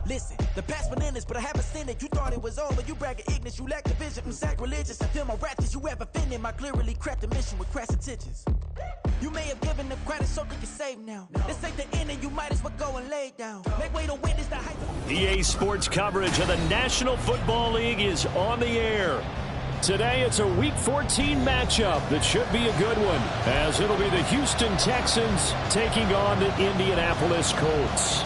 Listen, the past bananas, but I haven't seen it. You thought it was over, you bragging ignorance, you lack the vision from sacrilegious. I feel my raptors, you have offended my clearly crafted mission with crass intentions. You may have given them credit so they can save now. This ain't the end and you might as well go and lay down. Make way to witness the hype. EA Sports coverage of the National Football League is on the air. Today it's a Week 14 matchup that should be a good one, as it'll be the Houston Texans taking on the Indianapolis Colts.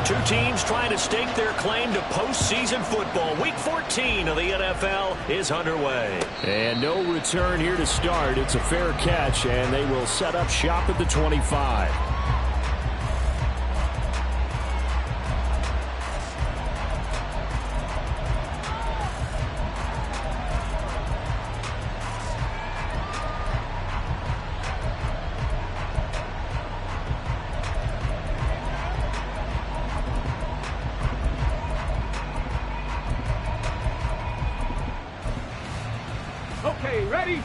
Two teams trying to stake their claim to postseason football. Week 14 of the NFL is underway. And no return here to start. It's a fair catch, and they will set up shop at the 25. Okay, ready?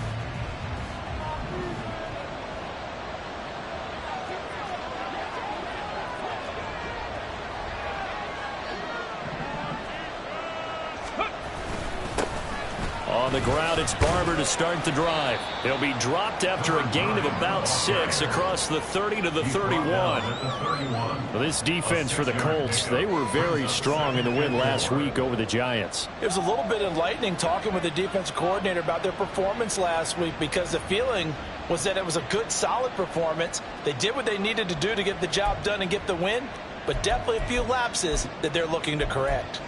On the ground, it's Barber to start the drive. He'll be dropped after a gain of about 6 across the 30 to the 31. Well, this defense for the Colts, they were very strong in the win last week over the Giants. It was a little bit enlightening talking with the defensive coordinator about their performance last week, because the feeling was that it was a good, solid performance. They did what they needed to do to get the job done and get the win, but definitely a few lapses that they're looking to correct.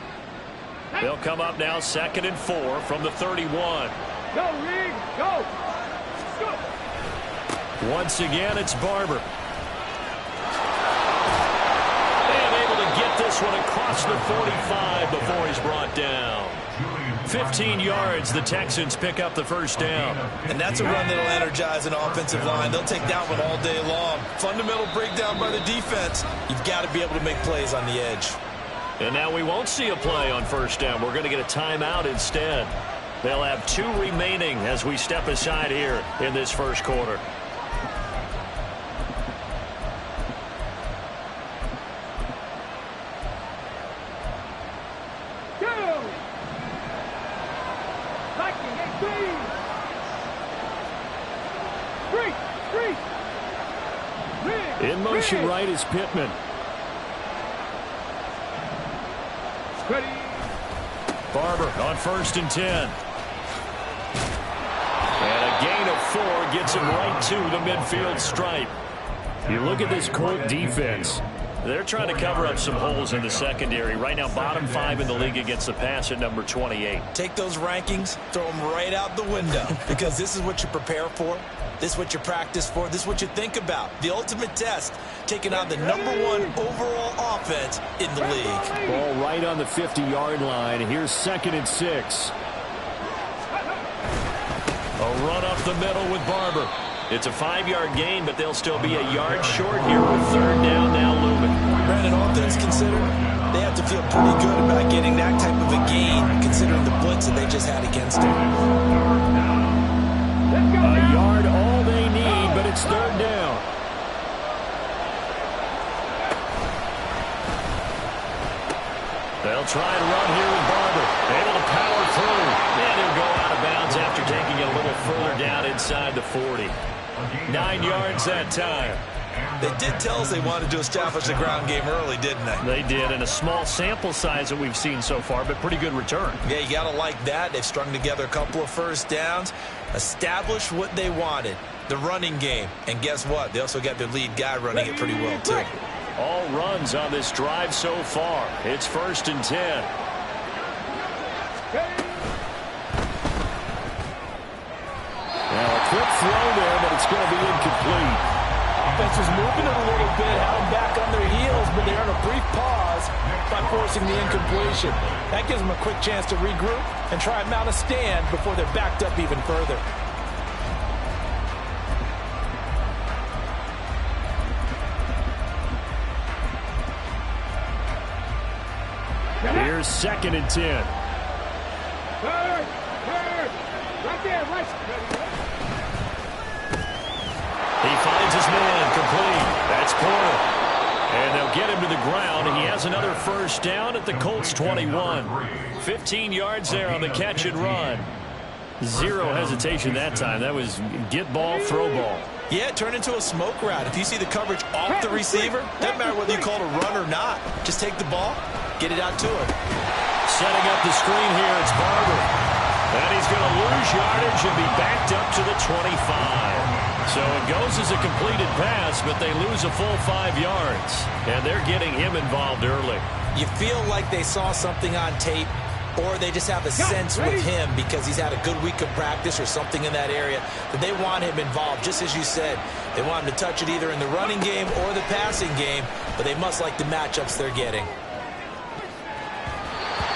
They'll come up now 2nd and 4 from the 31. Go, Reed, go! Once again, it's Barber. And able to get this one across the 45 before he's brought down. 15 yards, the Texans pick up the first down. And that's a run that'll energize an offensive line. They'll take that one all day long. Fundamental breakdown by the defense. You've got to be able to make plays on the edge. And now we won't see a play on first down. We're going to get a timeout instead. They'll have 2 remaining as we step aside here in this first quarter. Go! In motion right is Pittman. Ready. Barber on 1st and 10. And a gain of 4 gets him right to the midfield stripe. You look at this Colt defense. They're trying to cover up some holes in the secondary. Right now, bottom 5 in the league against the pass at number 28. Take those rankings, throw them right out the window, because this is what you prepare for. This is what you practice for. This is what you think about. The ultimate test, taking on the #1 overall offense in the league. Ball right on the 50-yard line. Here's 2nd and 6. A run up the middle with Barber. It's a 5-yard gain, but they'll still be a yard short here with 3rd down now looming. Brandon, all things considered, they have to feel pretty good about getting that type of a gain, considering the blitz that they just had against them. A yard all they need, but it's 3rd down. They'll try and run here with Barber. Able to power through. And he'll go out of bounds after taking it a little further down inside the 40. 9 yards that time. They did tell us they wanted to establish the ground game early, didn't they? They did, and a small sample size that we've seen so far, but pretty good return. Yeah, you got to like that. They've strung together a couple of first downs, established what they wanted, the running game. And guess what? They also got their lead guy running it pretty well, too. All runs on this drive so far. It's 1st and 10. Now a quick throw there, but it's going to be incomplete. Offense was moving it a little bit, had them back on their heels, but they're in a brief pause by forcing the incompletion. That gives them a quick chance to regroup and try and mount a stand before they're backed up even further. Here's 2nd and 10. Third. Right there, right. He finds his man, complete. That's Porter. And they'll get him to the ground. He has another first down at the Colts 21. 15 yards there on the catch and run. Zero hesitation that time. That was get ball, throw ball. Yeah, it turned into a smoke route. If you see the coverage off the receiver, doesn't matter whether you call it a run or not. Just take the ball, get it out to him. Setting up the screen here, it's Barber. And he's going to lose yardage and be backed up to the 25. So it goes as a completed pass, but they lose a full 5 yards. And they're getting him involved early. You feel like they saw something on tape, or they just have a sense with him because he's had a good week of practice or something in that area that they want him involved. Just as you said, they want him to touch it either in the running game or the passing game, but they must like the matchups they're getting.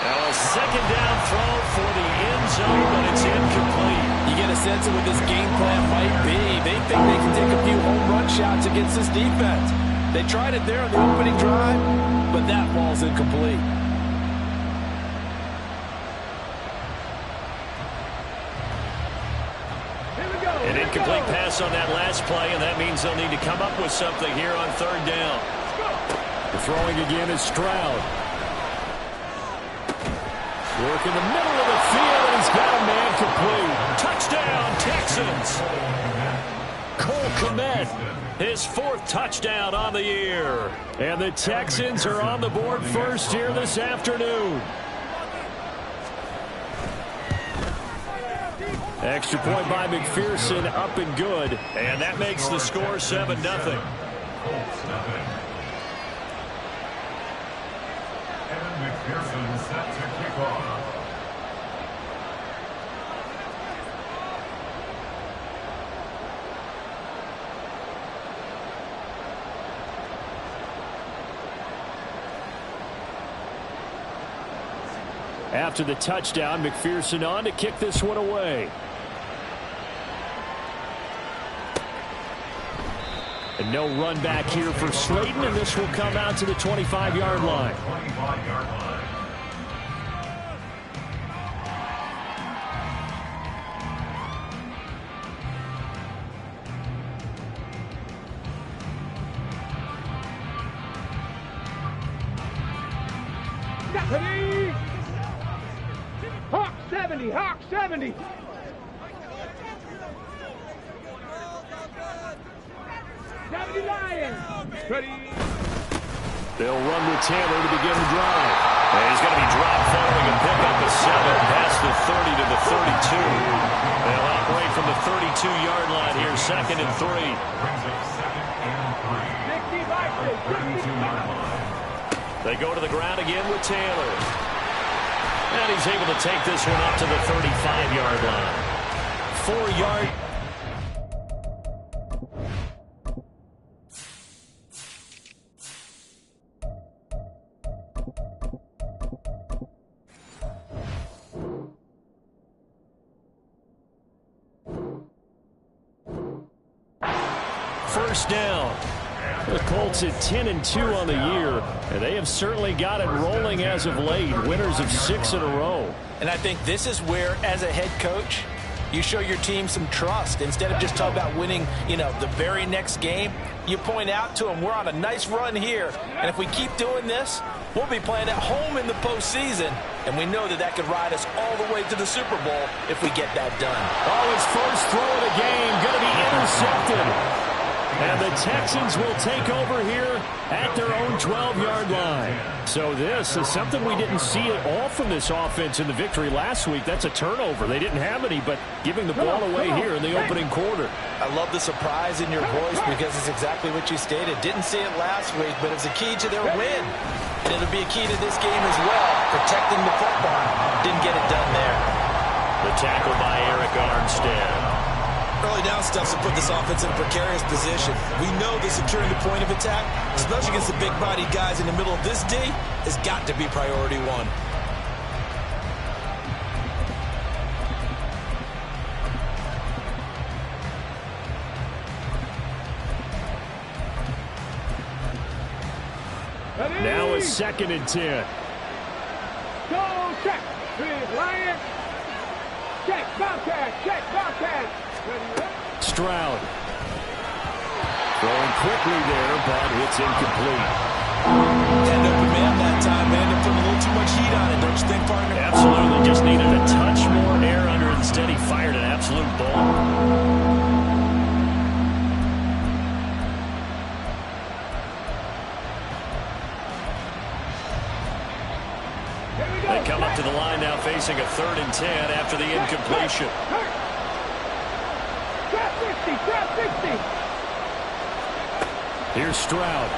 Now a second down throw for the end zone, but it's incomplete. You get a sense of what this game plan might be. They think they can take a few home run shots against this defense. They tried it there on the opening drive, but that ball's incomplete. An incomplete pass on that last play, and that means they'll need to come up with something here on 3rd down. The throwing again is Stroud. Work in the middle of the field, and he's got a man complete. Touchdown, Texans. Cole Kmet, his 4th touchdown on the year. And the Texans are on the board first here this afternoon. Extra point by McPherson, up and good. And that makes the score 7-0. McPherson set to kick off. After the touchdown, McPherson on to kick this one away. And no run back here for Slayton, and this will come out to the 25-yard line. 25-yard line. Deputy! Hawk 70! Hawk 70! Lions! Ready! They'll run with Taylor to begin the drive. And he's going to be dropped following a pickup of 7 past the 30 to the 32. They'll operate from the 32-yard line here, 2nd and 3. Brings up 2nd and 3. 32-yard line. They go to the ground again with Taylor. And he's able to take this one up to the 35-yard line. 4-yard. First down. The Colts at 10-2 on the year, and they have certainly got it rolling as of late. Winners of 6 in a row. And I think this is where, as a head coach, you show your team some trust. Instead of just talking about winning, the very next game, you point out to them, we're on a nice run here, and if we keep doing this, we'll be playing at home in the postseason, and we know that could ride us all the way to the Super Bowl if we get that done. Oh, his first throw of the game going to be intercepted. And the Texans will take over here at their own 12-yard line. So this is something we didn't see at all from this offense in the victory last week. That's a turnover. They didn't have any, but giving the ball away here in the opening quarter. I love the surprise in your voice because it's exactly what you stated. Didn't see it last week, but it's a key to their win. And it'll be a key to this game as well, protecting the football. Didn't get it done there. The tackle by Eric Armstead. Early down stuff to put this offense in a precarious position. We know that securing the point of attack, especially against the big-bodied guys in the middle of this D, has got to be priority one. Now a 2nd and 10. Go, check. Please, Lion. Check, Bobcat. Check, Bobcat. Ready, up. Stroud. Throwing quickly there, but it's incomplete. Had open man that time, man. They put a little too much heat on it, don't you think, partner? Absolutely. Just needed a touch more air under it. Instead, he fired an absolute bomb. They come up to the line now facing a 3rd and 10 after the incompletion. Trap 60, trap 60. Here's Stroud.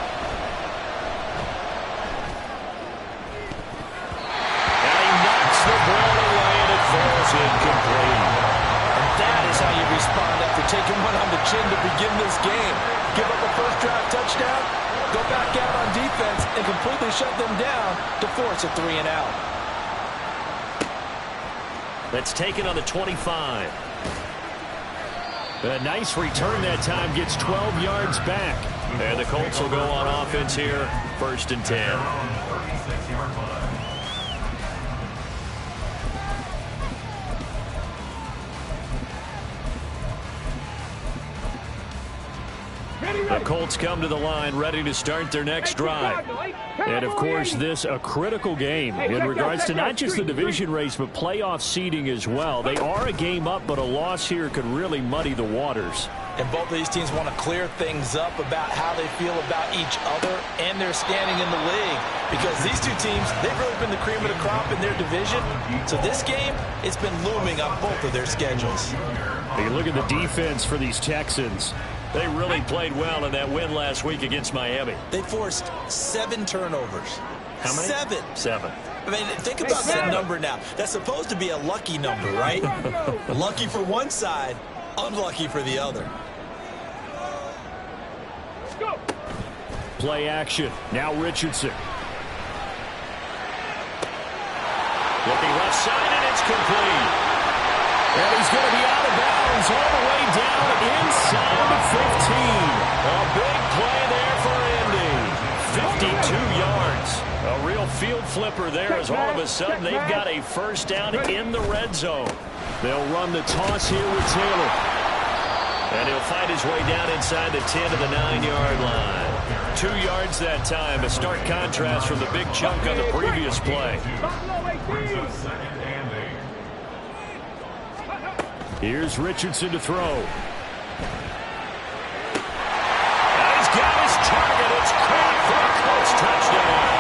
And he knocks the ball away and it falls incomplete. And that is how you respond after taking one on the chin to begin this game. Give up a first drive touchdown, go back out on defense, and completely shut them down to force a 3 and out. That's taken on the 25. A nice return that time, gets 12 yards back. And the Colts will go on offense here, 1st and 10. The Colts come to the line ready to start their next drive. And, of course, this a critical game in regards to not just the division race, but playoff seeding as well. They are a game up, but a loss here could really muddy the waters. And both of these teams want to clear things up about how they feel about each other and their standing in the league. Because these two teams, they've really been the cream of the crop in their division. So this game, it's been looming on both of their schedules. You look at the defense for these Texans. They really played well in that win last week against Miami. They forced 7 turnovers. How many? 7. I mean, think about that number now. That's supposed to be a lucky number, right? Lucky for one side, unlucky for the other. Go. Play action. Now Richardson. Looking left side, and it's complete. And he's going to be out of bounds all the way down inside the 15. A big play there for Indy. 52 yards. A real field flipper there as all of a sudden they've got a first down in the red zone. They'll run the toss here with Taylor. And he'll find his way down inside the 10 to the 9-yard line. 2 yards that time. A stark contrast from the big chunk on the previous play. Here's Richardson to throw. And he's got his target. It's caught for a Colts touchdown.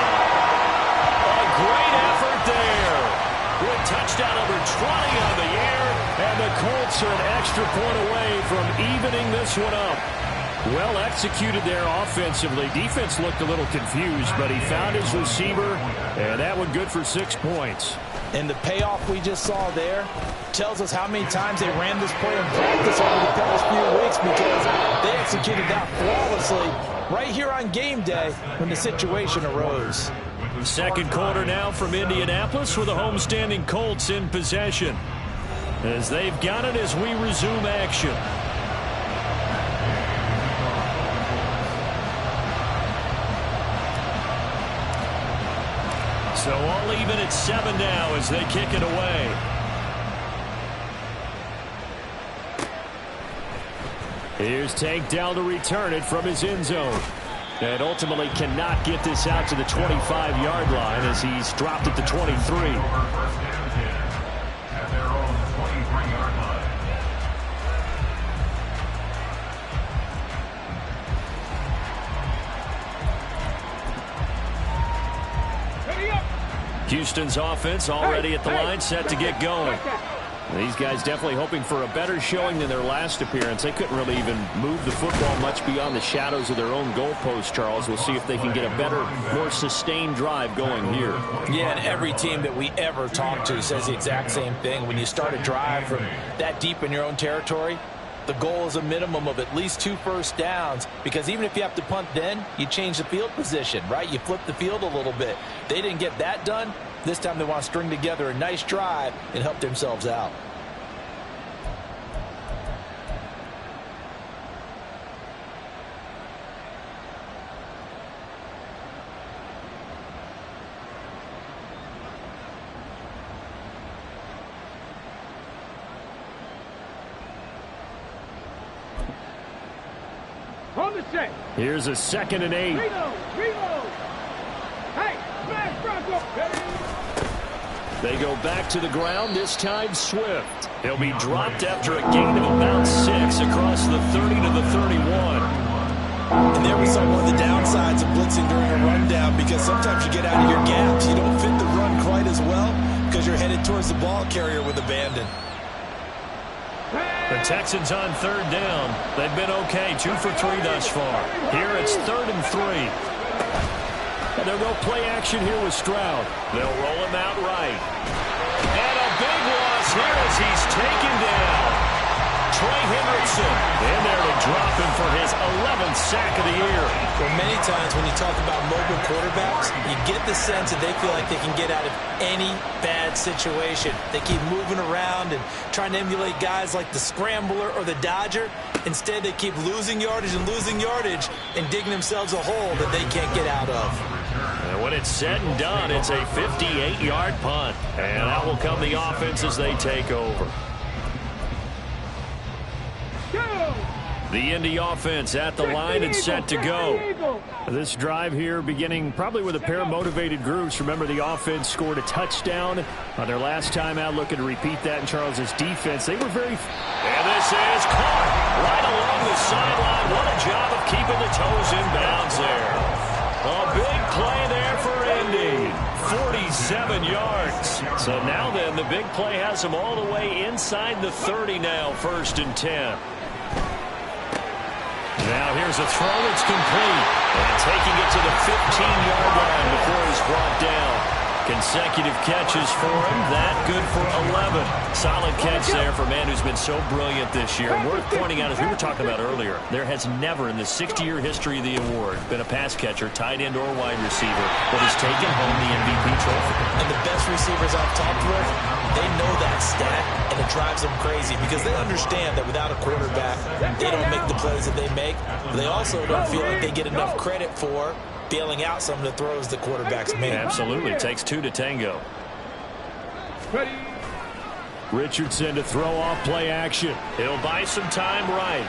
A great effort there. With touchdown number 20 on the year. And the Colts are an extra point away from evening this one up. Well executed there offensively. Defense looked a little confused, but he found his receiver, and that one good for 6 points. And the payoff we just saw there tells us how many times they ran this play in practice over the past few weeks, because they executed that flawlessly right here on game day when the situation arose. Second quarter now from Indianapolis with the homestanding Colts in possession, as they've got it as we resume action. So all even at 7 now as they kick it away. Here's Tank down to return it from his end zone. And ultimately cannot get this out to the 25-yard line as he's dropped at the 23. Houston's offense already at the line, set to get going. These guys definitely hoping for a better showing than their last appearance. They couldn't really even move the football much beyond the shadows of their own goalpost, Charles. We'll see if they can get a better, more sustained drive going here. Yeah, and every team that we ever talk to says the exact same thing. When you start a drive from that deep in your own territory, the goal is a minimum of at least 2 first downs, because even if you have to punt then, you change the field position, right? You flip the field a little bit. They didn't get that done. This time they want to string together a nice drive and help themselves out. On the set. Here's a 2nd and 8. Reload. Hey, smash Bronco. They go back to the ground, this time Swift. He'll be dropped after a gain of about 6 across the 30 to the 31. And there we saw one of the downsides of blitzing during a rundown, because sometimes you get out of your gaps. You don't fit the run quite as well because you're headed towards the ball carrier with abandon. The Texans on 3rd down. They've been okay, 2 for 3 thus far. Here it's 3rd and 3. And they'll go play action here with Stroud. They'll roll him out right. And a big loss here as he's taken down. Trey Hendrickson in there to drop him for his 11th sack of the year. Well, many times when you talk about mobile quarterbacks, you get the sense that they feel like they can get out of any bad situation. They keep moving around and trying to emulate guys like the Scrambler or the Dodger. Instead, they keep losing yardage and digging themselves a hole that they can't get out of. And when it's said and done, it's a 58-yard punt. And out will come the offense as they take over. The Indy offense at the line and set to go. This drive here beginning probably with a pair of motivated groups. Remember, the offense scored a touchdown on their last time out. Looking to repeat that in Charles's defense. They were very... And this is caught right along the sideline. What a job of keeping the toes in bounds there. A big play there for Indy. 47 yards. So now then, the big play has them all the way inside the 30 now, 1st and 10. Now here's a throw that's complete. And taking it to the 15-yard line before he's brought down. Consecutive catches for him. That good for 11. Solid catch there for a man who's been so brilliant this year. Worth pointing out, as we were talking about earlier, there has never in the 60-year history of the award been a pass catcher, tight end, or wide receiver that has taken home the MVP trophy. And the best receivers I've talked with, they know that stat, and it drives them crazy because they understand that without a quarterback, they don't make the plays that they make. But they also don't feel like they get enough credit for bailing out some of the throws the quarterbacks make. Absolutely. Takes 2 to tango. Richardson to throw off play action. He'll buy some time right.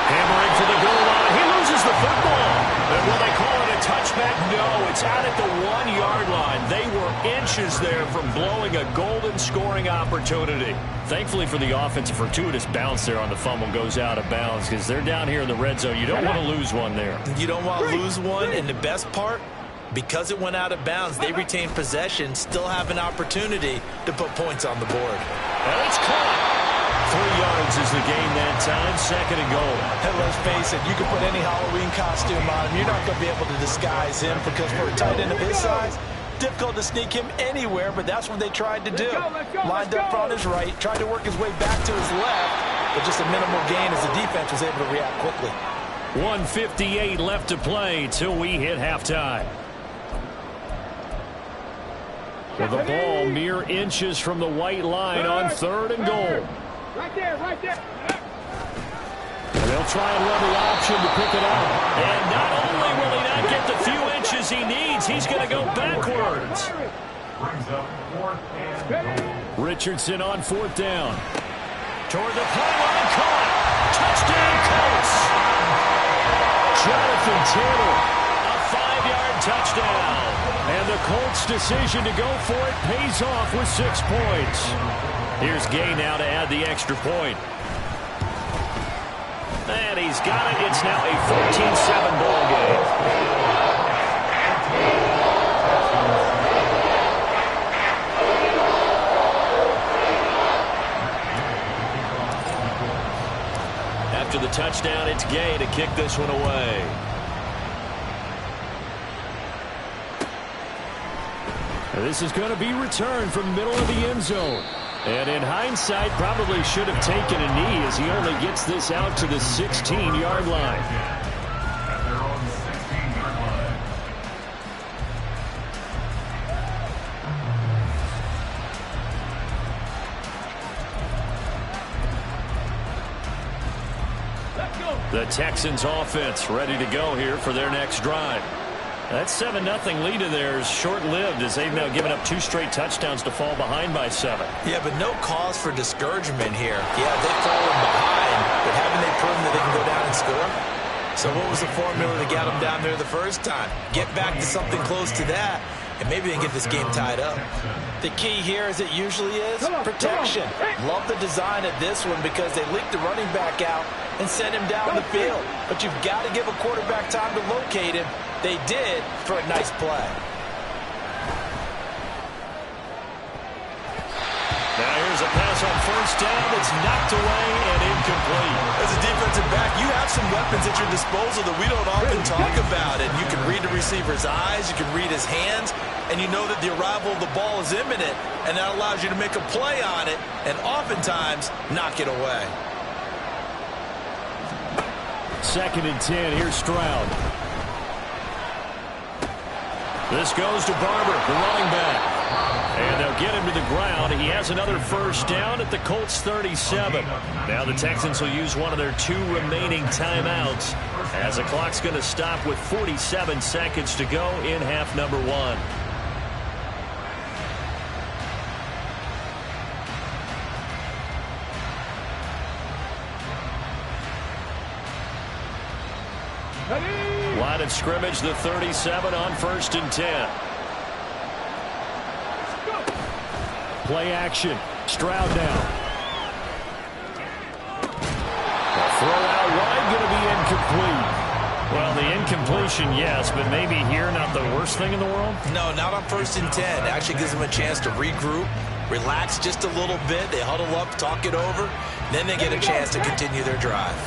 Hammering for the goal line. He loses the football. And will they call it a touchback? No, it's out at the 1-yard line. They were inches there from blowing a golden scoring opportunity. Thankfully for the offense, a fortuitous bounce there on the fumble goes out of bounds because they're down here in the red zone. You don't want to lose one there. You don't want to lose one, and the best part, because it went out of bounds, they retain possession, still have an opportunity to put points on the board. And it's caught. 3 yards is the gain that time, 2nd and goal. And let's face it, you can put any Halloween costume on him. You're not going to be able to disguise him because for a tight end of his size, difficult to sneak him anywhere, but that's what they tried to do. Lined up on his right, tried to work his way back to his left, but just a minimal gain as the defense was able to react quickly. 1:58 left to play till we hit halftime. With the ball mere inches from the white line on 3rd and goal. Right there. And they'll try and run the option to pick it up. And not only will he not get the few inches he needs, he's going to go backwards. Brings up 4th and goal. Richardson on 4th down. Toward the pylon, caught. Touchdown, Colts. Jonathan Taylor, a 5-yard touchdown. And the Colts' decision to go for it pays off with 6 points. Here's Gay now to add the extra point. And he's got it. It's now a 14-7 ball game. After the touchdown, it's Gay to kick this one away. This is going to be returned from the middle of the end zone. And in hindsight, probably should have taken a knee as he only gets this out to the 16-yard line. At their own 16-yard line. The Texans offense ready to go here for their next drive. That 7-0 lead of theirs short-lived as they've now given up 2 straight touchdowns to fall behind by 7. Yeah, but no cause for discouragement here. Yeah, they've fallen behind, but haven't they proven that they can go down and score? So what was the formula to get them down there the first time? Get back to something close to that, and maybe they can get this game tied up. The key here, as it usually is, protection. Love the design of this one because they leaked the running back out and sent him down the field. But you've got to give a quarterback time to locate him. They did for a nice play. Now here's a pass on first down. It's knocked away and incomplete. As a defensive back, you have some weapons at your disposal that we don't often talk about. And you can read the receiver's eyes, you can read his hands, and you know that the arrival of the ball is imminent, and that allows you to make a play on it and oftentimes knock it away. 2nd and 10. Here's Stroud. This goes to Barber, the running back. And they'll get him to the ground. He has another first down at the Colts 37. Now the Texans will use one of their 2 remaining timeouts as the clock's going to stop with 47 seconds to go in half number 1. Line of scrimmage, the 37 on 1st and 10. Play action. Stroud now. The throw out wide going to be incomplete. Well, the incompletion, yes, but maybe here not the worst thing in the world? No, not on 1st and 10. It actually gives them a chance to regroup, relax just a little bit. They huddle up, talk it over. Then they get a chance to continue their drive.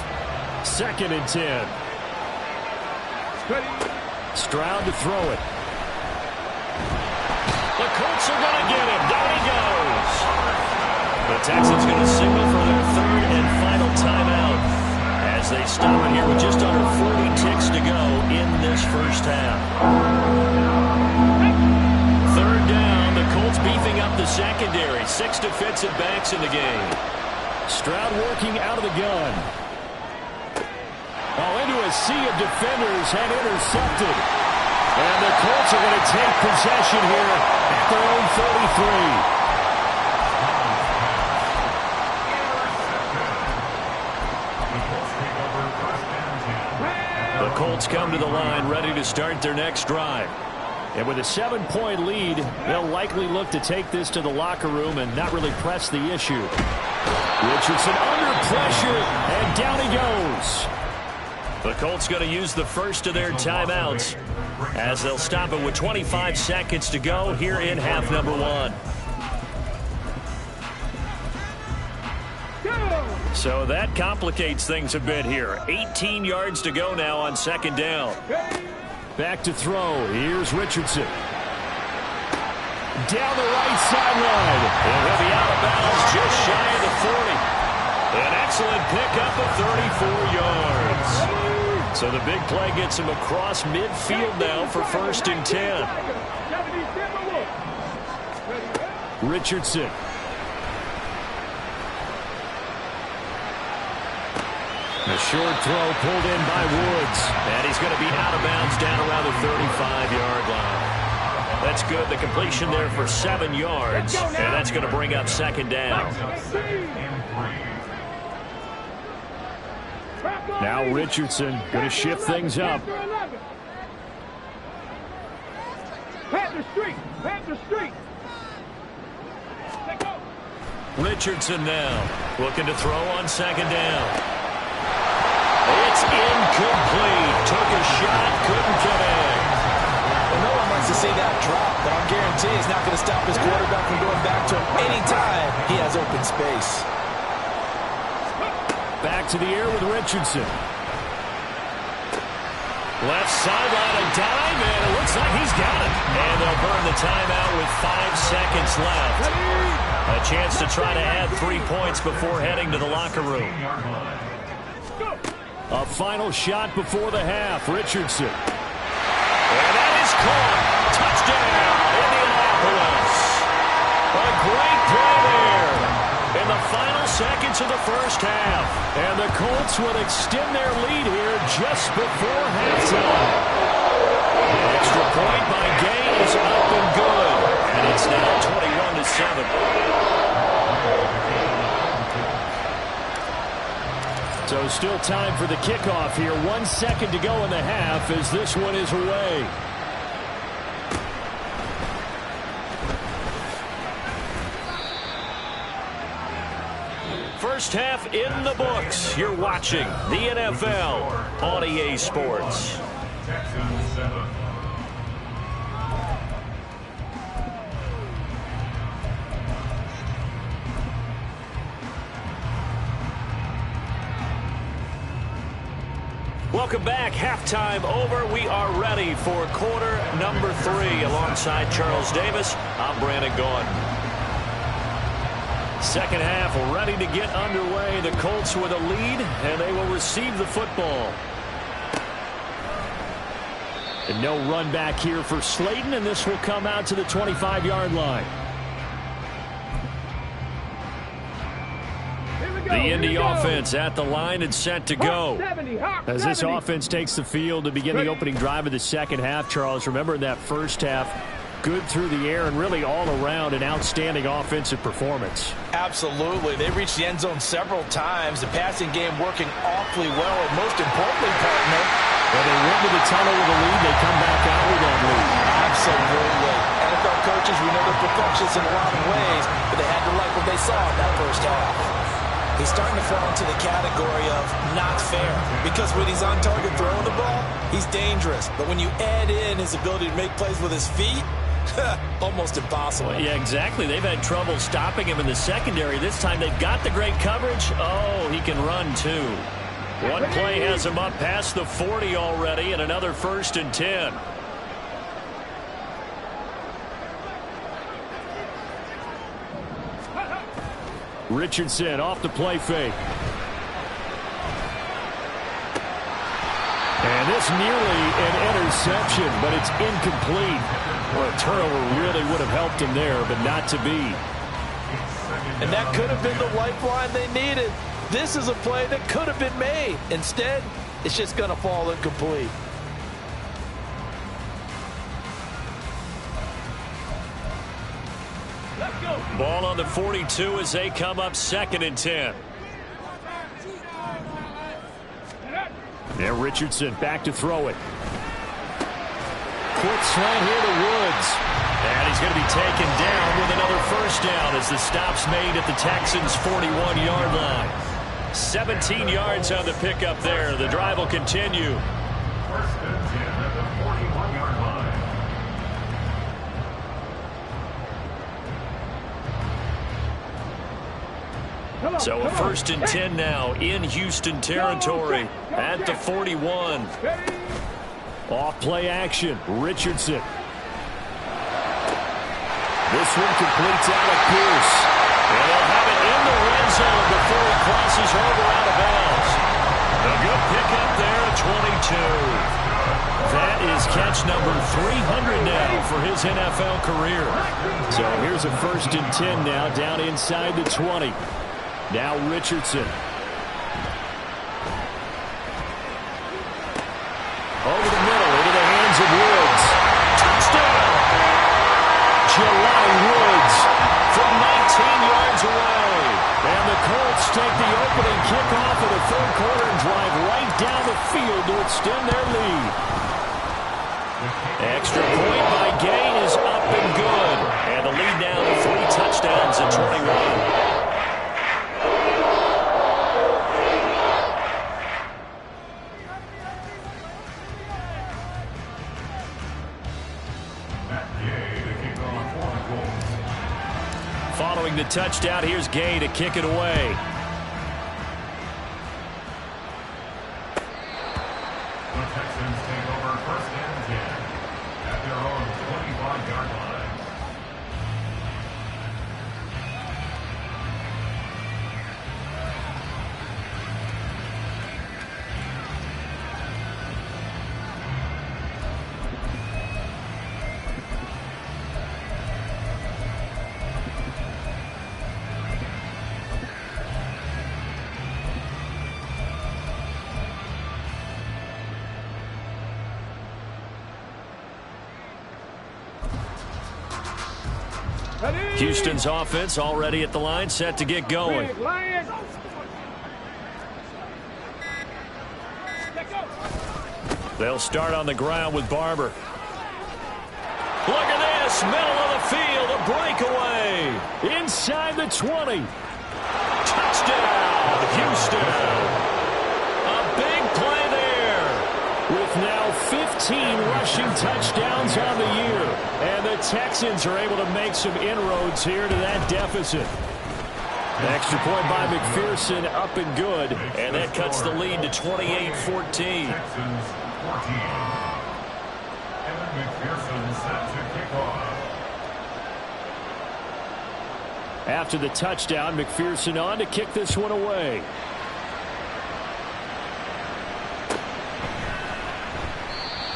2nd and 10. Stroud to throw it. The Colts are going to get him. Down he goes. The Texans going to signal for their 3rd and final timeout as they stop it here with just under 40 ticks to go in this first half. 3rd down. The Colts beefing up the secondary. 6 defensive backs in the game. Stroud working out of the gun. Into a sea of defenders and intercepted. And the Colts are going to take possession here at their own 33. The Colts come to the line ready to start their next drive. And with a 7-point lead, they'll likely look to take this to the locker room and not really press the issue. Richardson under pressure, and down he goes. The Colts going to use the first of their timeouts as they'll stop it with 25 seconds to go here in half number 1. So that complicates things a bit here. 18 yards to go now on 2nd down. Back to throw. Here's Richardson. Down the right sideline. And he'll be out of bounds just shy of the 40. An excellent pickup of 34 yards. So the big play gets him across midfield now for 1st and 10. Richardson. A short throw pulled in by Woods. And he's going to be out of bounds down around the 35-yard line. That's good. The completion there for 7 yards. And that's going to bring up 2nd down. Now Richardson going to shift things up. Richardson now looking to throw on 2nd down. It's incomplete. Took a shot, couldn't connect. Well, no one wants to see that drop, but I'm guaranteeing it's not going to stop his quarterback from going back to him anytime he has open space. Back to the air with Richardson. Left sideline, a dive, and it looks like he's got it. And they'll burn the timeout with 5 seconds left. A chance to try to add 3 points before heading to the locker room. A final shot before the half, Richardson. And that is caught. Touchdown, Indianapolis. A great play there in the final seconds of the first half. And the Colts would extend their lead here just before halftime. Extra extra point by Gay is up and good. And it's now 21-7. So still time for the kickoff here. 1 second to go in the half as this one is away. First half in the books. You're watching the NFL on EA Sports. Texans 7. Welcome back. Halftime over. We are ready for quarter number 3. Alongside Charles Davis, I'm Brandon Gaudin. Second half ready to get underway. The Colts with a lead, and they will receive the football. And no run back here for Slayton, and this will come out to the 25-yard line. The Indy offense at the line and set to go. As this offense takes the field to begin the opening drive of the second half, Charles, remember in that first half, good through the air and really all around an outstanding offensive performance. Absolutely. They reached the end zone several times. The passing game working awfully well. And most importantly, partner, when they went to the tunnel with a lead, they come back out with that lead. Absolutely. NFL coaches, we know they're perfectionists in a lot of ways, but they had to like what they saw in that first half. He's starting to fall into the category of not fair, because when he's on target throwing the ball, he's dangerous. But when you add in his ability to make plays with his feet, almost impossible. Well, yeah, exactly. They've had trouble stopping him in the secondary. This time they've got the great coverage. Oh, he can run too. One play has him up past the 40 already, and another 1st and 10. Richardson off the play fake. And this nearly an interception, but it's incomplete. Well, a turnover really would have helped him there, but not to be. And that could have been the lifeline they needed. This is a play that could have been made. Instead, it's just going to fall incomplete. Ball on the 42 as they come up 2nd and 10. Now Richardson back to throw it. Quick slant here to Woods. And he's going to be taken down with another 1st down as the stop's made at the Texans' 41-yard line. 17 yards on the pickup there. The drive will continue. 1st and 10 at the 41-yard line. So a 1st and 10 now in Houston territory at the 41. Off play action, Richardson. This one completes out of Pierce. And they'll have it in the red zone before he crosses over out of bounds. A good pickup there at 22. That is catch number 300 now for his NFL career. So here's a 1st and 10 now down inside the 20. Now Richardson. Over the middle, into the hands of Woods. Touchdown! Jelani Woods from 19 yards away. And the Colts take the opening kickoff of the 3rd quarter and drive right down the field to extend their lead. Extra point by Gay is up and good. And the lead now to 3 touchdowns at 21. Following the touchdown, here's Gay to kick it away. The Texans take over 1st and 10 at their own 25-yard line. Houston's offense already at the line, set to get going. Big Lion. They'll start on the ground with Barber. Look at this, middle of the field, a breakaway. Inside the 20. Touchdown, Houston. A big play there. With now 15 rushing touchdowns on the year. And the Texans are able to make some inroads here to that deficit. The extra point by McPherson up and good. And that cuts the lead to 28-14. Texans 14. Evan McPherson set to kick off. After the touchdown, McPherson on to kick this one away.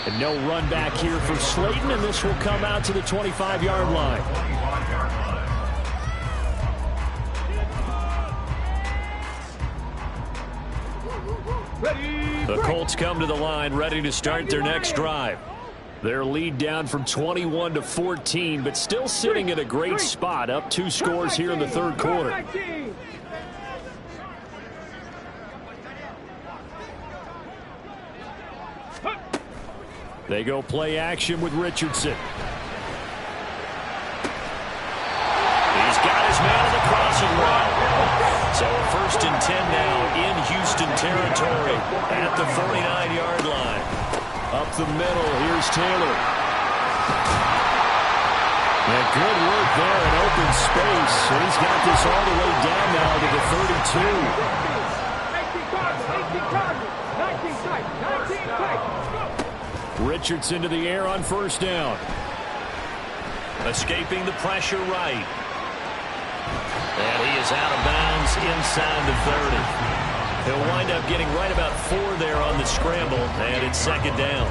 And no run back here for Slayton, and this will come out to the 25-yard line. 25-yard line. The Colts come to the line, ready to start their next drive. Their lead down from 21 to 14, but still sitting at a great spot, up 2 scores here in the third quarter. They go play action with Richardson. He's got his man on the crossing route. So a 1st and 10 now in Houston territory at the 49-yard line. Up the middle, here's Taylor. And good work there in open space. And he's got this all the way down now to the 32. Richardson to the air on 1st down. Escaping the pressure right. And he is out of bounds inside the 30. He'll wind up getting right about 4 there on the scramble, and it's 2nd down.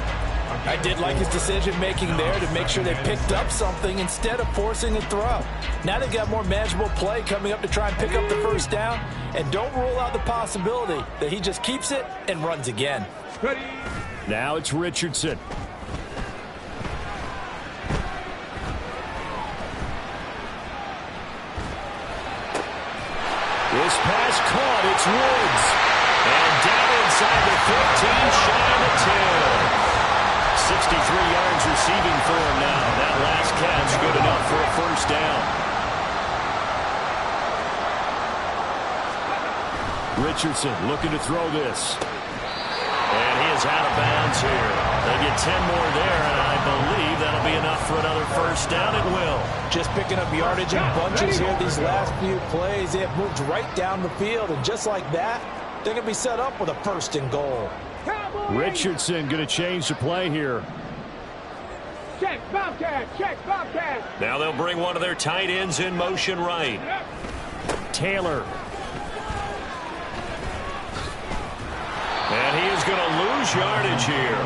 I did like his decision-making there to make sure they picked up something instead of forcing a throw. Now they've got more manageable play coming up to try and pick up the 1st down, and don't rule out the possibility that he just keeps it and runs again. Now it's Richardson. This pass caught. It's Woods. And down inside the 15, shy of the 10. 63 yards receiving for him now. That last catch good enough for a 1st down. Richardson looking to throw this. And he is out of bounds here. They get 10 more there, and I believe that'll be enough for another 1st down. It will. Just picking up yardage in bunches here these last few plays. They have moved right down the field, and just like that, they're going to be set up with a 1st and goal. Richardson going to change the play here. Check, Bobcat, check, Bobcat. Now they'll bring one of their tight ends in motion right. Taylor. And he is going to lose yardage here.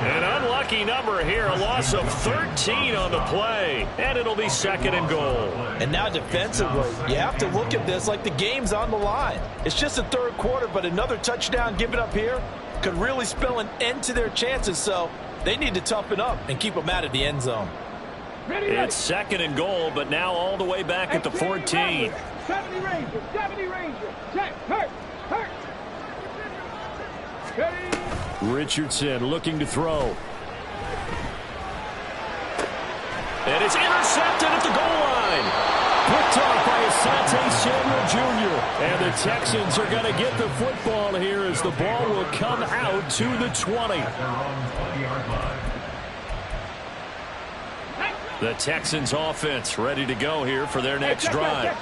An unlucky number here, a loss of 13 on the play. And it'll be 2nd and goal. And now defensively, you have to look at this like the game's on the line. It's just the 3rd quarter, but another touchdown given up here could really spell an end to their chances. So they need to toughen up and keep them out of the end zone. It's 2nd and goal, but now all the way back at the 14. 70 Rangers, 70 Rangers. Check, hurt. Richardson looking to throw. And it's intercepted at the goal line. Picked off by Asante Samuel Jr. And the Texans are going to get the football here as the ball will come out to the 20. The Texans offense ready to go here for their next drive.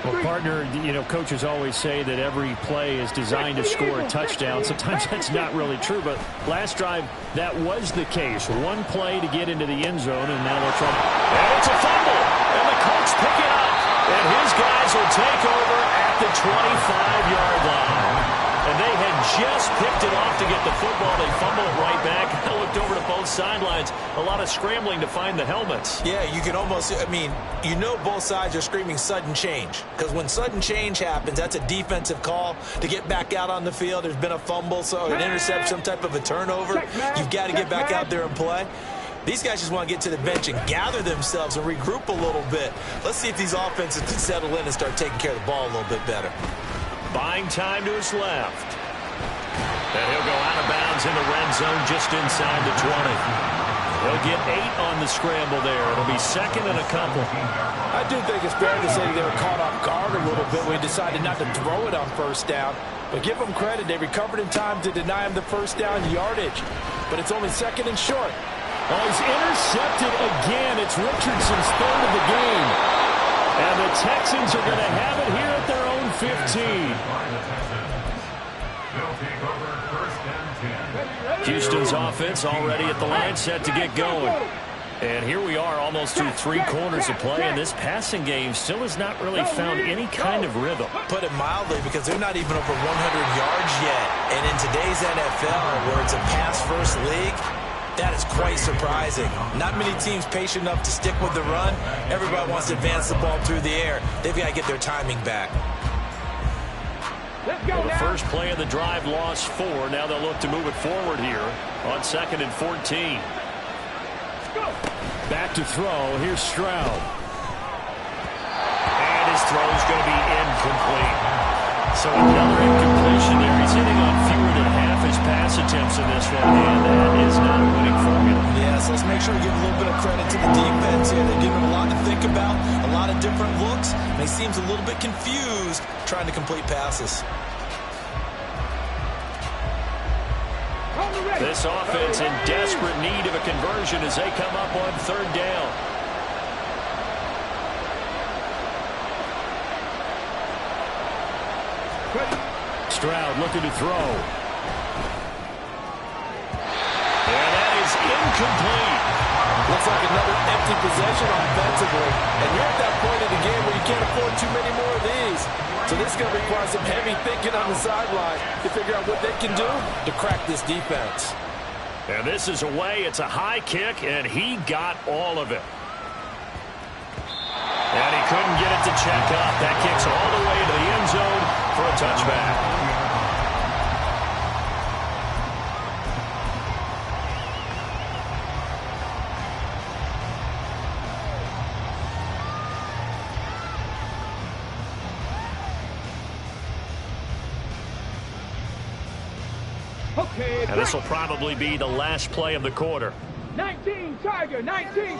Well, partner, you know, coaches always say that every play is designed to score a touchdown. Sometimes that's not really true, but last drive, that was the case. One play to get into the end zone, and now they'll try. And it's a fumble, and the Colts pick it up, and his guys will take over at the 25-yard line. And they had just picked it off to get the football. They fumble it right back. I looked over to both sidelines. A lot of scrambling to find the helmets. Yeah, you can almost, I mean, you know both sides are screaming sudden change. Because when sudden change happens, that's a defensive call to get back out on the field. There's been a fumble, so an intercept, some type of a turnover. You've got to get back out there and play. These guys just want to get to the bench and gather themselves and regroup a little bit. Let's see if these offenses can settle in and start taking care of the ball a little bit better. Buying time to his left. And he'll go out of bounds in the red zone just inside the 20. He'll get 8 on the scramble there. It'll be second and a couple. I do think it's fair to say they were caught off guard a little bit when he decided not to throw it on first down. But give them credit. They recovered in time to deny him the first down yardage. But it's only second and short. Oh, he's intercepted again. It's Richardson's third of the game. And the Texans are going to have it here at their own 15. Houston's offense already at the line, set to get going. And here we are almost through 3 quarters of play, and this passing game still has not really found any kind of rhythm. Put it mildly, because they're not even over 100 yards yet. And in today's NFL, where it's a pass-first league, that is quite surprising. Not many teams patient enough to stick with the run. Everybody wants to advance the ball through the air. They've got to get their timing back. Well, the first play of the drive lost 4. Now they'll look to move it forward here on 2nd and 14. Back to throw. Here's Stroud. And his throw is going to be incomplete. So another incompletion there. He's hitting on fewer than half his pass attempts in this one, and that is not a winning formula. Yeah, so let's make sure we give a little bit of credit to the defense here. They're giving him a lot to think about, a lot of different looks, and he seems a little bit confused trying to complete passes. This offense in desperate need of a conversion as they come up on 3rd down. Stroud looking to throw. And that is incomplete. Looks like another empty possession offensively. And you're at that point in the game where you can't afford too many more of these. So this is going to require some heavy thinking on the sideline to figure out what they can do to crack this defense. And this is away. It's a high kick, and he got all of it. And he couldn't get it to check up. That kicks all the way to the end zone for a touchback. And this will probably be the last play of the quarter. 19 Tiger, 19.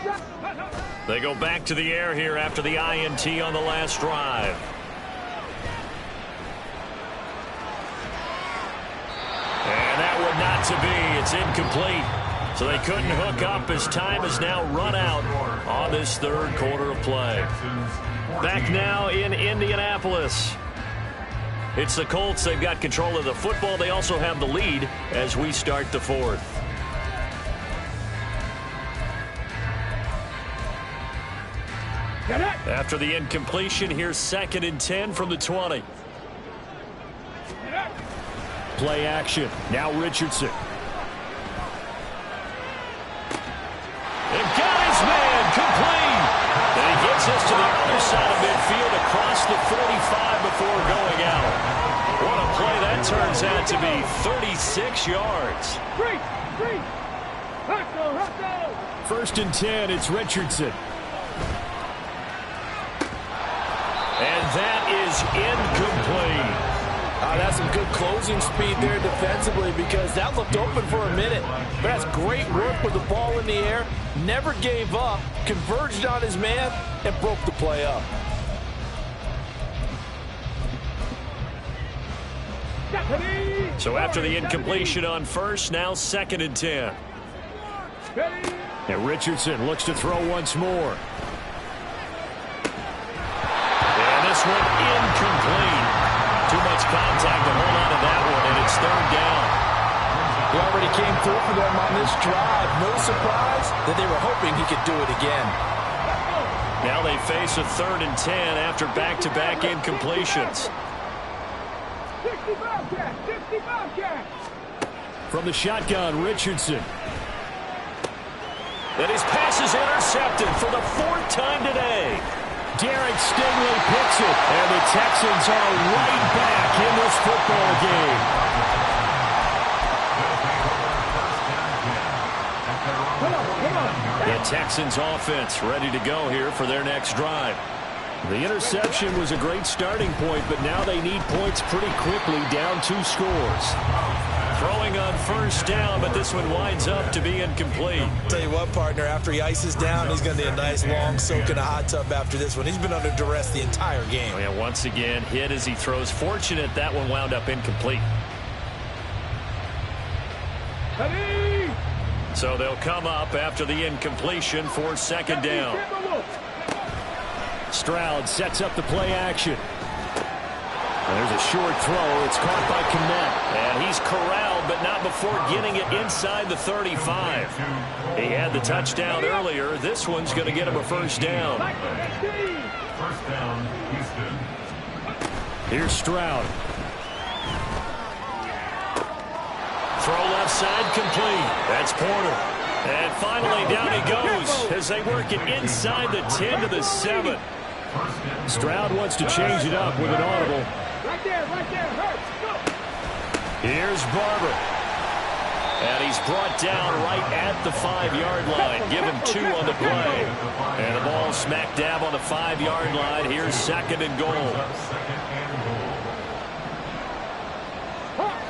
They go back to the air here after the INT on the last drive. And that one not to be. It's incomplete. So they couldn't hook up as time has now run out on this 3rd quarter of play. Back now in Indianapolis. It's the Colts. They've got control of the football. They also have the lead as we start the 4th. After the incompletion, here's 2nd and 10 from the 20. Play action. Now Richardson. And got his man complete. And he gets us to the other side of midfield across the 45 before going out. What a play that turns out to be. 36 yards. First and 10, it's Richardson. And that is incomplete. That's some good closing speed there defensively, because that looked open for a minute. But that's great work with the ball in the air. Never gave up, converged on his man, and broke the play up. So after the incompletion on first, now 2nd and 10. And Richardson looks to throw once more. And this one incomplete. Too much contact to hold on to that one, and it's 3rd down. He already came through for them on this drive. No surprise that they were hoping he could do it again. Now they face a 3rd and 10 after back-to-back incompletions. From the shotgun, Richardson. And his pass is intercepted for the 4th time today. Derek Stingley picks it, and the Texans are right back in this football game. Come on. Texans offense ready to go here for their next drive. The interception was a great starting point, but now they need points pretty quickly, down 2 scores. Throwing on first down, but this one winds up to be incomplete. Tell you what, partner, after he ices down, he's going to need a nice long soak in a hot tub after this one. He's been under duress the entire game. Oh, yeah, once again, hit as he throws. Fortunate that one wound up incomplete. So they'll come up after the incompletion for second down. Stroud sets up the play action. There's a short throw. It's caught by Kmet. And he's corralled, but not before getting it inside the 35. He had the touchdown earlier. This one's going to get him a first down. First down, Houston. Here's Stroud. Throw left side complete. That's Porter. And finally down he goes as they work it inside the 10 to the 7. Stroud wants to change it up with an audible. Right there, hurt. Go. Here's Barber. And he's brought down right at the 5-yard line. Give him 2 on the play. And the ball smack dab on the 5-yard line. Here's second and goal.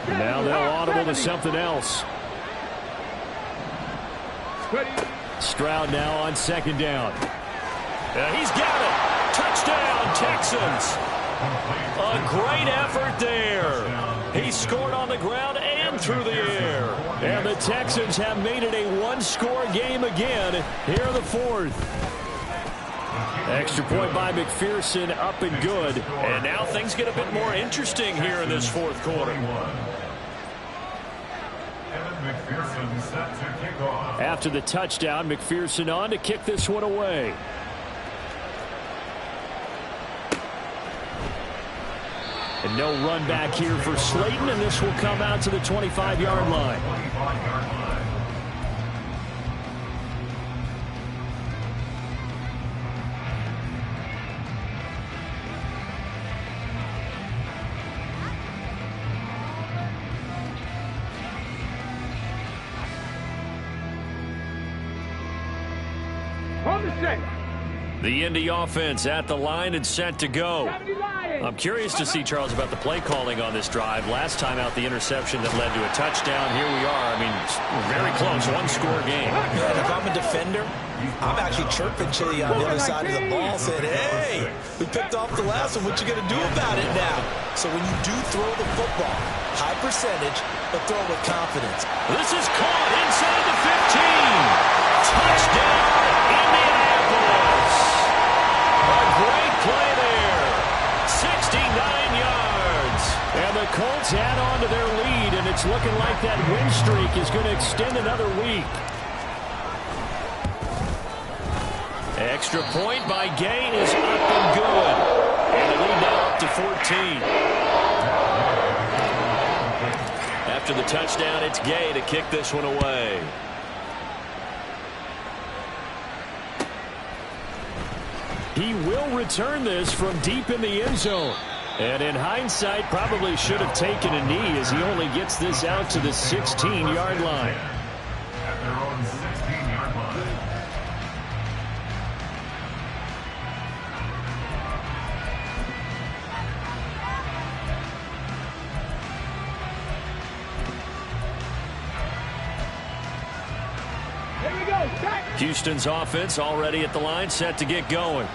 Now they'll audible to something else. Stroud now on second down. He's got it. Touchdown, Texans. A great effort there. He scored on the ground and through the air. And the Texans have made it a 1-score game again here in the 4th. Extra point by McPherson, up and good. And now things get a bit more interesting here in this 4th quarter. After the touchdown, McPherson on to kick this one away. And no run back here for Slayton, and this will come out to the 25-yard line. The Indy offense at the line and set to go. I'm curious to see, Charles, about the play calling on this drive. Last time out, the interception that led to a touchdown. Here we are. I mean, very close, 1-score game. And if I'm a defender, I'm actually chirping Chili on the other side of the ball, saying, hey, we picked off the last one. What you going to do about it now? So when you do throw the football, high percentage, but throw with confidence. This is caught inside the 15. Touchdown, Indianapolis. A great play there. 69 yards. And the Colts add on to their lead, and it's looking like that win streak is going to extend another week. Extra point by Gay is up and good. And the lead now up to 14. After the touchdown, it's Gay to kick this one away. He will return this from deep in the end zone. And in hindsight, probably should have taken a knee as he only gets this out to the 16-yard line. At their own 16-yard line. Houston's offense already at the line, set to get going.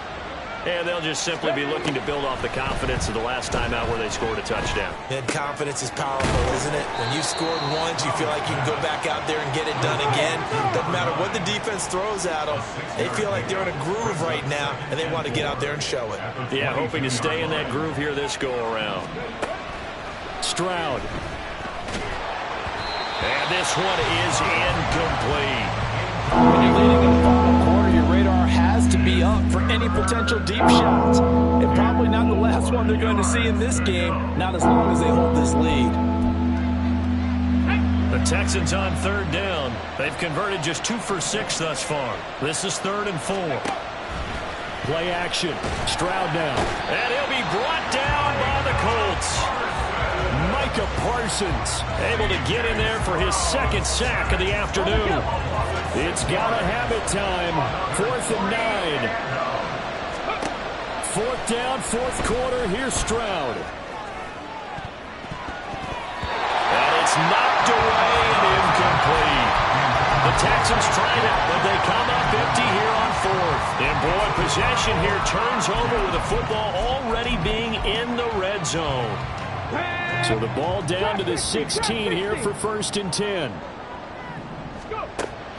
And they'll just simply be looking to build off the confidence of the last time out where they scored a touchdown. And confidence is powerful, isn't it? When you scored once, you feel like you can go back out there and get it done again. Doesn't matter what the defense throws at them. They feel like they're in a groove right now, and they want to get out there and show it. Yeah, hoping to stay in that groove here this go-around. Stroud. And this one is incomplete. When you're leading in the final quarter, your radar has to be up for any potential deep shots. And probably not the last one they're going to see in this game, not as long as they hold this lead. The Texans on 3rd down. They've converted just 2 for 6 thus far. This is 3rd and 4. Play action. Stroud now. And he'll be brought down by the Colts. Micah Parsons able to get in there for his 2nd sack of the afternoon. It's gotta have it time. 4th and 9. 4th down, 4th quarter. Here's Stroud. And it's knocked away and incomplete. The Texans tried it, but they come up empty here on 4th. And boy, possession here turns over with the football already being in the red zone. So the ball down to the 16 here for 1st and 10.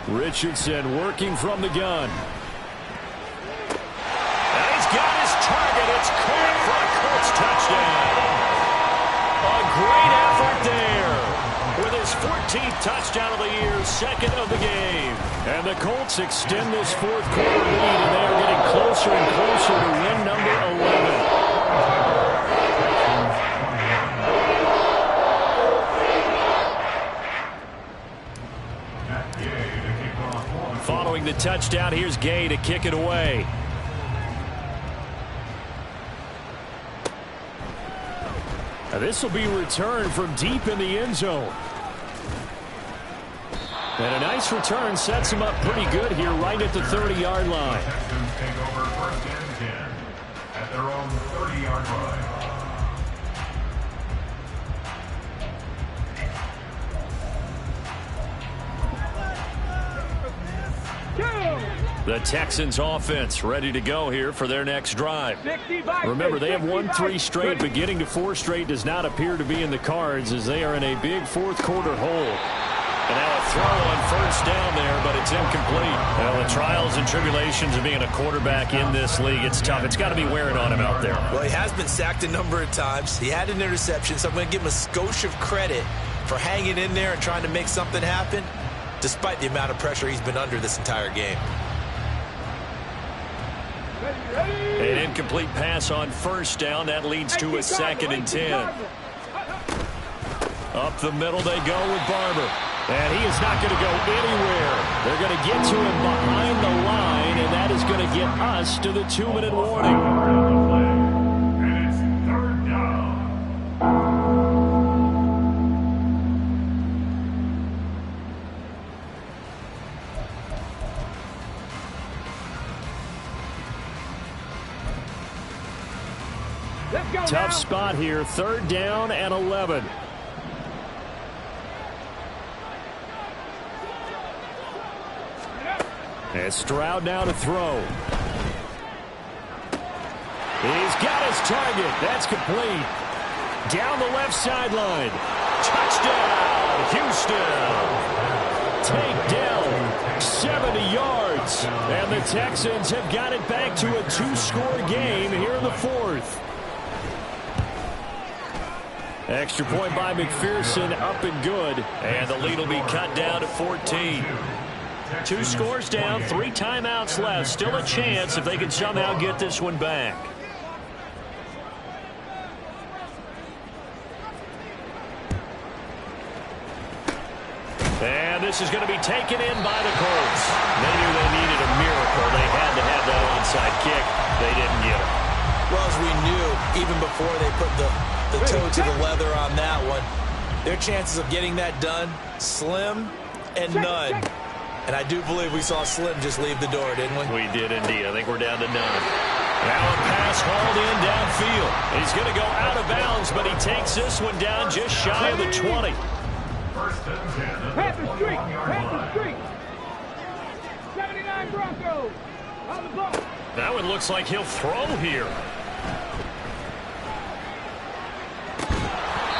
Richardson working from the gun. And he's got his target. It's caught for a Colts touchdown. A great effort there. With his 14th touchdown of the year, 2nd of the game. And the Colts extend this 4th quarter lead, and they are getting closer and closer to win number 11. Following the touchdown, here's Gay to kick it away. Now this will be returned from deep in the end zone. And a nice return sets him up pretty good here right at the 30-yard line. The Texans take over 1st and 10 at their own 30-yard line. The Texans offense ready to go here for their next drive. Remember, they have won 3 straight, but getting to 4 straight does not appear to be in the cards as they are in a big 4th quarter hole. And now a throw on 1st down there, but it's incomplete. Well, the trials and tribulations of being a quarterback in this league, it's tough. It's got to be wearing on him out there. Well, he has been sacked a number of times. He had an interception, so I'm going to give him a skosh of credit for hanging in there and trying to make something happen, despite the amount of pressure he's been under this entire game. An incomplete pass on 1st down. That leads to a 2nd and 10. Up the middle they go with Barber. And he is not going to go anywhere. They're going to get to him behind the line, and that is going to get us to the 2-minute warning. And it's 3rd down. Tough spot here. 3rd down and 11. And Stroud now to throw. He's got his target. That's complete. Down the left sideline. Touchdown, Houston. Takedown, 70 yards. And the Texans have got it back to a 2-score game here in the 4th. Extra point by McPherson, up and good. And the lead will be cut down to 14. 2 scores down, 3 timeouts left. Still a chance if they can somehow get this one back. And this is going to be taken in by the Colts. They knew they needed a miracle. They had to have that onside kick. They didn't get it. Well, as we knew, even before they put the toe to the leather on that one, their chances of getting that done, slim and none. And I do believe we saw Slim just leave the door, didn't we? We did indeed. I think we're down to 9. Now a pass hauled in downfield. He's going to go out of bounds, but he takes this one down just shy of the 20. 1st and 10. Pass the street. Pass the street. 79 Broncos. On the ball. That one looks like he'll throw here.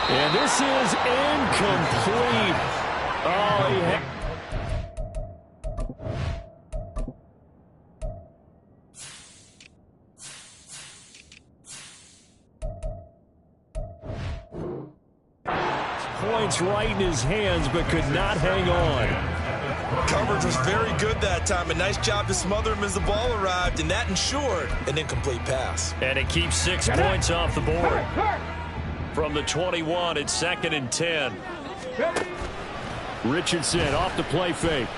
And this is incomplete. Oh, yeah. Points right in his hands, but could not hang on. Coverage was very good that time. A nice job to smother him as the ball arrived, and that ensured an incomplete pass. And it keeps 6 points off the board. From the 21, it's 2nd and 10. Richardson off the play fake.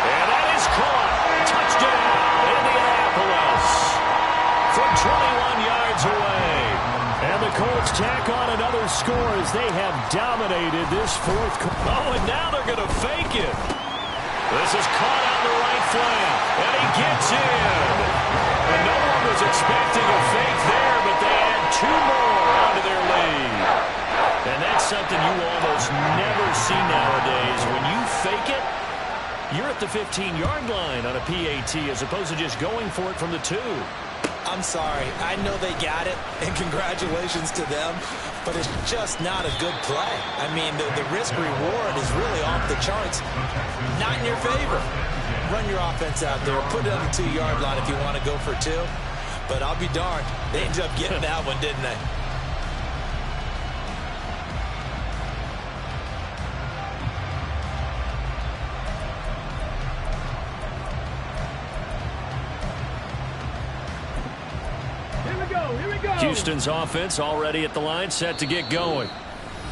And that is caught. Touchdown, Indianapolis. From 21 yards away. And the Colts tack on another score as they have dominated this fourth quarter. Oh, and now they're going to fake it. This is caught on the right flank, and he gets in. And no one was expecting a fake there, but they add 2 more onto their lead. And that's something you almost never see nowadays. When you fake it, you're at the 15-yard line on a PAT as opposed to just going for it from the 2. I'm sorry. I know they got it, and congratulations to them, but it's just not a good play. I mean, the risk-reward is really off the charts. Not in your favor. Run your offense out there. Put it on the 2-yard line if you want to go for 2. But I'll be darned. They ended up getting that one, didn't they? Houston's offense already at the line, set to get going.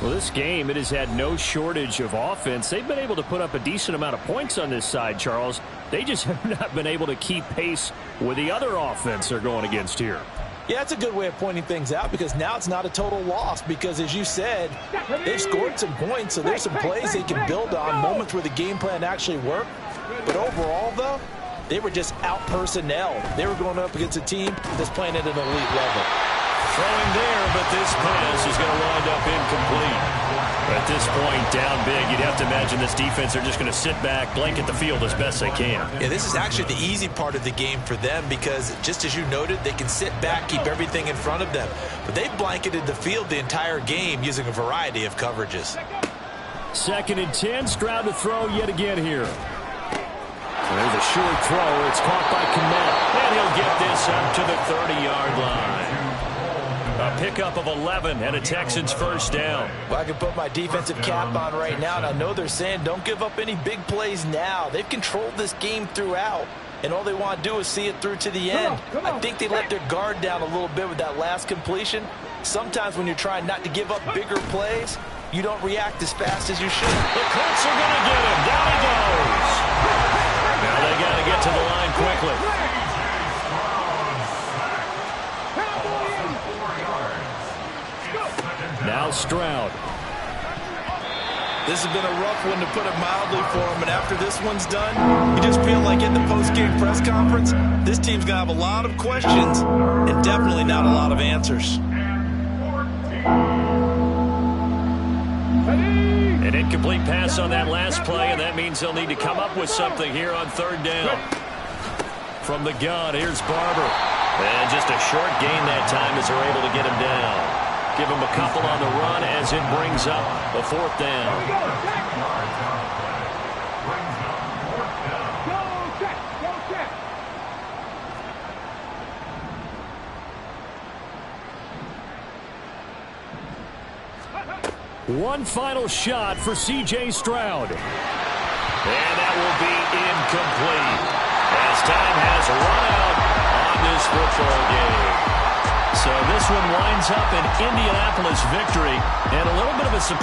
Well, this game, it has had no shortage of offense. They've been able to put up a decent amount of points on this side, Charles. They just have not been able to keep pace with the other offense they're going against here. Yeah, that's a good way of pointing things out because now it's not a total loss because, as you said, they've scored some points, so there's some plays they can build on, moments where the game plan actually worked. But overall, though, they were just out-personnel. They were going up against a team that's playing at an elite level. Throwing there, but this pass is going to wind up incomplete. At this point, down big, you'd have to imagine this defense are just going to sit back, blanket the field as best they can. Yeah, this is actually the easy part of the game for them because, just as you noted, they can sit back, keep everything in front of them. But they've blanketed the field the entire game using a variety of coverages. 2nd and 10, Stroud to throw yet again here. There's a short throw. It's caught by Kmet. And he'll get this up to the 30-yard line. A pickup of 11 and a Texans first down. Well, I can put my defensive cap on right now, and I know they're saying don't give up any big plays now. They've controlled this game throughout, and all they want to do is see it through to the end. I think they let their guard down a little bit with that last completion. Sometimes when you're trying not to give up bigger plays, you don't react as fast as you should. The Colts are going to get him. Down he goes. Now they got to get to the line quickly. Now Stroud. This has been a rough one, to put it mildly, for him. And after this one's done, you just feel like in the post-game press conference, this team's going to have a lot of questions and definitely not a lot of answers. An incomplete pass on that last play, and that means they'll need to come up with something here on 3rd down. From the gun, here's Barber. And just a short gain that time as they're able to get him down. Give him a couple on the run as it brings up the 4th down. One final shot for C.J. Stroud. And that will be incomplete as time has run out on this football game. So this one winds up an Indianapolis victory, and a little bit of a surprise.